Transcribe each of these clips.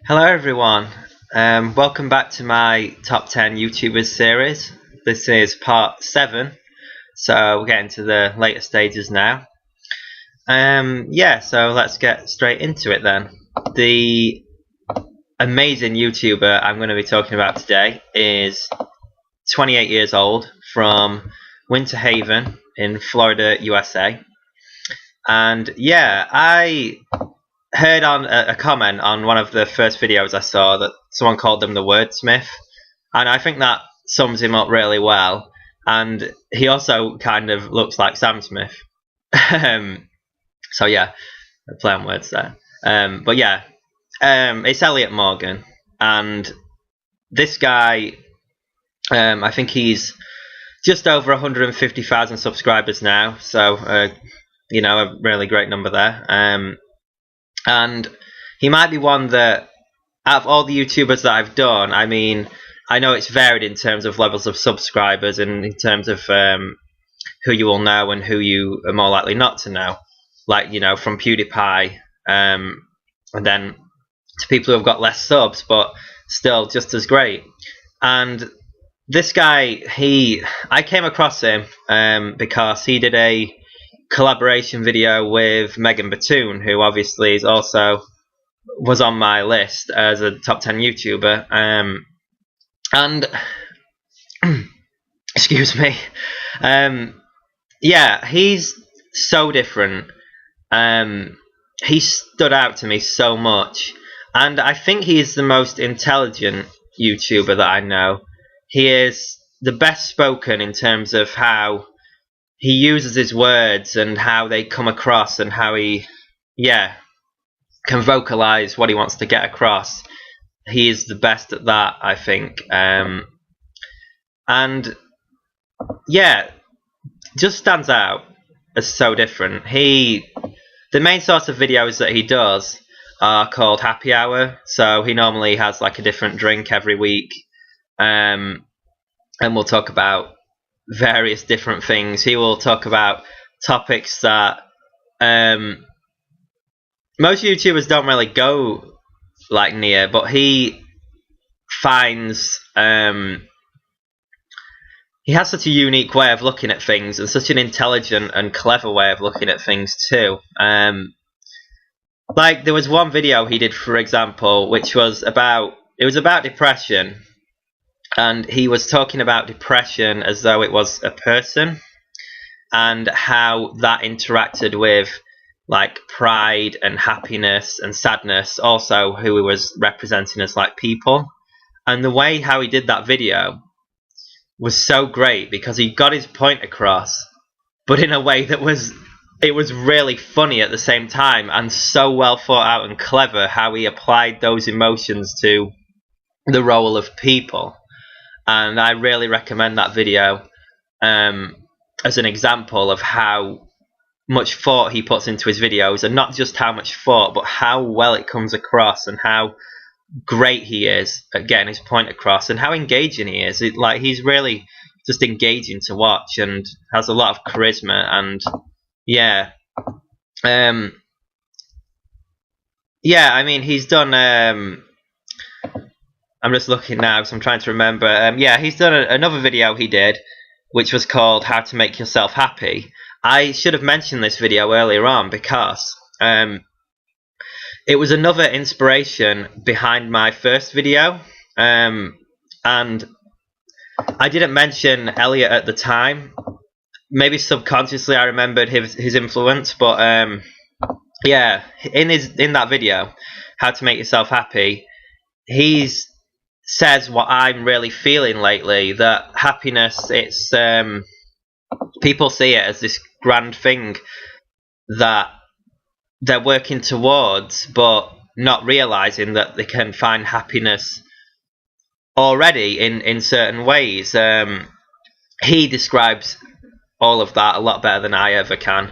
Hello everyone, welcome back to my top 10 YouTubers series. This is part 7, so we're getting to the later stages now. So let's get straight into it then. The amazing YouTuber I'm going to be talking about today is 28 years old from Winter Haven in Florida, USA. And yeah, I heard on a comment on one of the first videos I saw that someone called him the wordsmith, and I think that sums him up really well. And he also kind of looks like Sam Smith. So yeah, play on words there. It's Elliott Morgan, and this guy, I think he's just over 150,000 subscribers now. So a really great number there. And he might be one that, out of all the YouTubers that I've done, I mean, I know it's varied in terms of levels of subscribers and in terms of who you will know and who you are more likely not to know. Like, from PewDiePie, and then to people who have got less subs, but still just as great. And this guy, I came across him because he did a collaboration video with Megan Batoon, who obviously was on my list as a top 10 YouTuber. And excuse me. He's so different. He stood out to me so much, and I think he is the most intelligent YouTuber that I know. He is the best spoken in terms of how he uses his words and how they come across, and how he can vocalize what he wants to get across. He is the best at that, I think. Just stands out as so different. The main sort of videos that he does are called Happy Hour, so he normally has like a different drink every week, and we'll talk about various different things. He will talk about topics that most YouTubers don't really go like near, but he finds he has such a unique way of looking at things, and such an intelligent and clever way of looking at things too. Like, there was one video he did, for example, which was about depression, and he was talking about depression as though it was a person, and how that interacted with like pride and happiness and sadness, also who he was representing as like people. And the way how he did that video was so great, because he got his point across, but in a way that was really funny at the same time, and so well thought out and clever how he applied those emotions to the role of people. And I really recommend that video as an example of how much thought he puts into his videos, and not just how much thought, but how well it comes across, and how great he is at getting his point across, and how engaging he is. He's really just engaging to watch, and has a lot of charisma. And I mean, he's done I'm just looking now because I'm trying to remember. He's done another video he did, which was called How to Make Yourself Happy. I should have mentioned this video earlier on, because it was another inspiration behind my first video. And I didn't mention Elliott at the time. Maybe subconsciously I remembered his influence, but in that video, How to Make Yourself Happy, he says what I'm really feeling lately, that happiness, it's people see it as this grand thing that they're working towards, but not realizing that they can find happiness already in certain ways. He describes all of that a lot better than I ever can.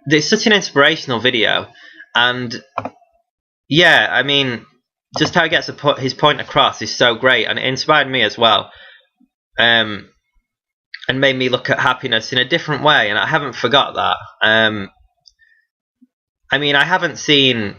It's such an inspirational video, and I mean, just how he gets his point across is so great, and it inspired me as well, and made me look at happiness in a different way, and I haven't forgot that. I mean, I haven't seen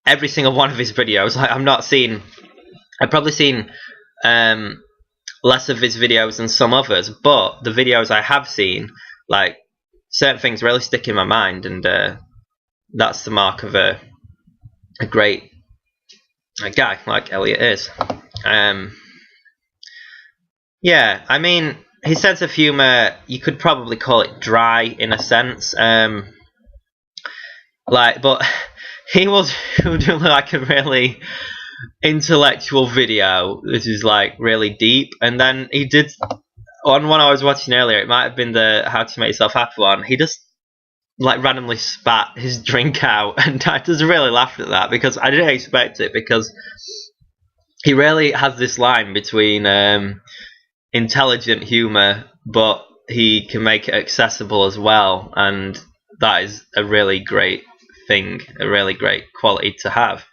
every single one of his videos. Like I've probably seen less of his videos than some others, but the videos I have seen, like certain things really stick in my mind, and that's the mark of a great guy like Elliott is. Yeah, I mean, his sense of humour, you could probably call it dry in a sense. But he was doing like a really intellectual video. This is like really deep, and then he did on one I was watching earlier. It might have been the How to Make Yourself Happy one. He just like randomly spat his drink out, and I just really laughed at that because I didn't expect it, because he really has this line between intelligent humour, but he can make it accessible as well, and that is a really great thing, a really great quality to have.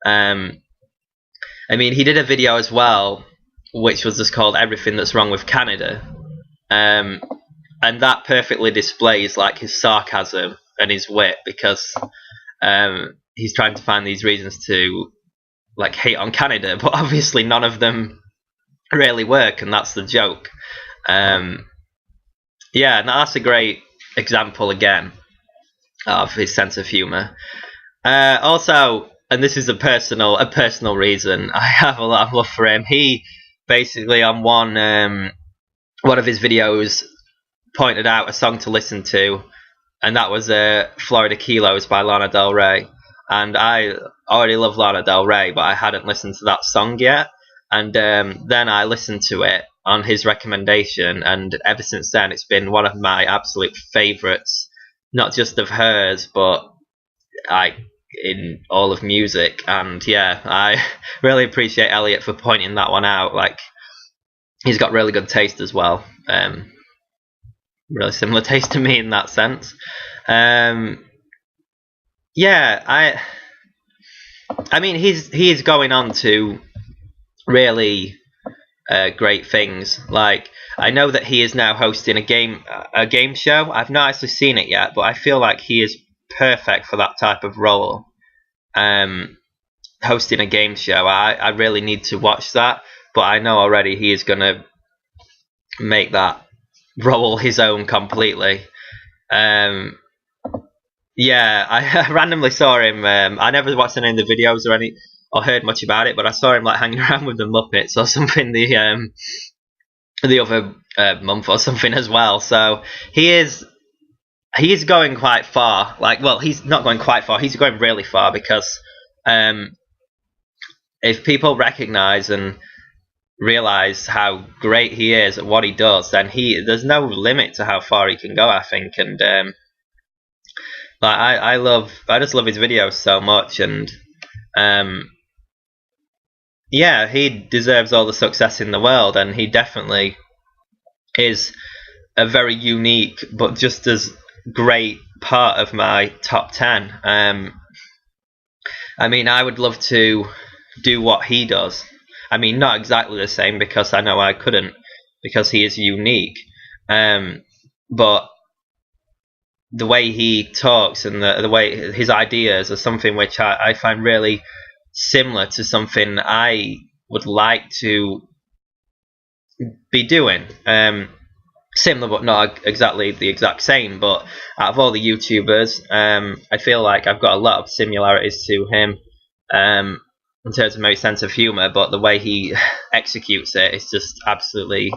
I mean, he did a video as well which was just called Everything That's Wrong with Canada, and that perfectly displays like his sarcasm and his wit, because he's trying to find these reasons to like hate on Canada, but obviously none of them really work, and that's the joke. Yeah, that's a great example again of his sense of humour. Also, and this is a personal reason, I have a lot of love for him. He basically on one of his videos pointed out a song to listen to, and that was Florida Kilos by Lana Del Rey. And I already love Lana Del Rey, but I hadn't listened to that song yet. And then I listened to it on his recommendation, and ever since then it's been one of my absolute favourites, not just of hers, but in all of music. And yeah, I really appreciate Elliott for pointing that one out. Like, he's got really good taste as well. Really similar taste to me in that sense. Yeah, I mean, he is going on to really great things. Like, I know that he is now hosting a game show. I've not actually seen it yet, but I feel like he is perfect for that type of role. Hosting a game show, I really need to watch that, but I know already he is going to make that role his own completely. Yeah, I randomly saw him. I never watched any of the videos or heard much about it, but I saw him like hanging around with the Muppets or something the other month or something as well. So he is going quite far. Like, well, he's not going quite far. He's going really far, because if people recognise and realise how great he is at what he does, then there's no limit to how far he can go, I think. And like, I just love his videos so much, and yeah, he deserves all the success in the world, and he definitely is a very unique but just as great part of my top 10. I mean, I would love to do what he does. I mean, not exactly the same, because I know I couldn't, because he is unique. But the way he talks and the way his ideas are something which I find really similar to something I would like to be doing. Similar, but not exactly the exact same. But out of all the YouTubers, I feel like I've got a lot of similarities to him in terms of my sense of humour, but the way he executes it is just absolutely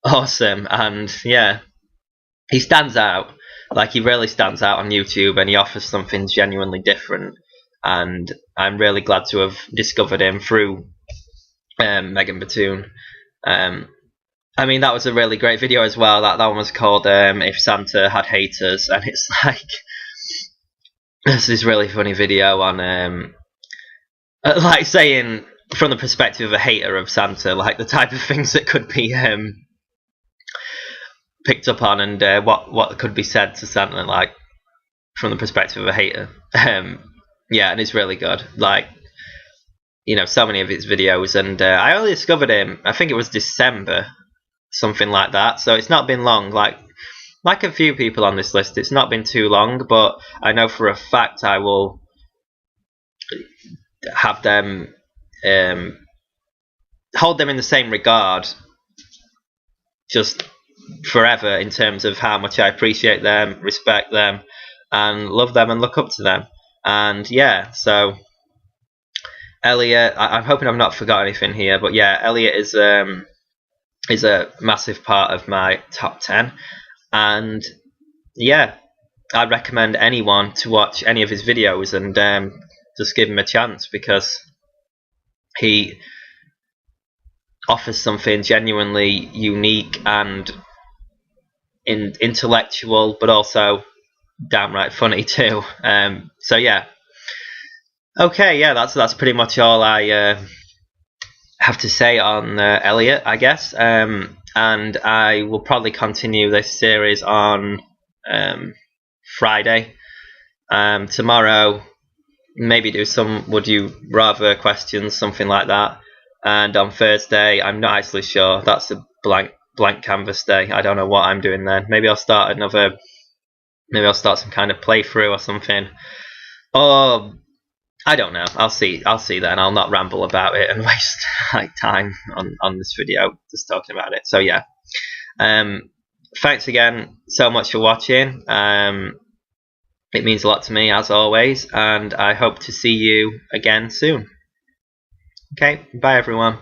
awesome. And yeah, he stands out. Like, he really stands out on YouTube, and he offers something genuinely different. And I'm really glad to have discovered him through Megan Batoon. I mean, that was a really great video as well. That one was called If Santa Had Haters, and it's like, this is really funny video on like saying from the perspective of a hater of Santa, like the type of things that could be picked up on, and what could be said to Santa, like from the perspective of a hater. Yeah, and it's really good. Like, you know, so many of his videos, and I only discovered him, I think it was December, something like that. So it's not been long. Like a few people on this list, it's not been too long. But I know for a fact I will have them, hold them in the same regard just forever, in terms of how much I appreciate them, respect them, and love them and look up to them. And yeah, so Elliott, I'm hoping I've not forgot anything here, but yeah, Elliott is a massive part of my top 10, and yeah, I'd recommend anyone to watch any of his videos and just give him a chance, because he offers something genuinely unique and intellectual, but also downright funny too. So yeah, okay, yeah, that's pretty much all I have to say on Elliott, I guess. And I will probably continue this series on Friday. Tomorrow, maybe do some would you rather questions, something like that. And on Thursday, I'm not actually sure. That's a blank canvas day. I don't know what I'm doing then. Maybe I'll start some kind of playthrough or something. Or I don't know. I'll see then. I'll not ramble about it and waste like time on this video just talking about it. So yeah. Thanks again so much for watching. It means a lot to me, as always, and I hope to see you again soon. Okay, bye everyone.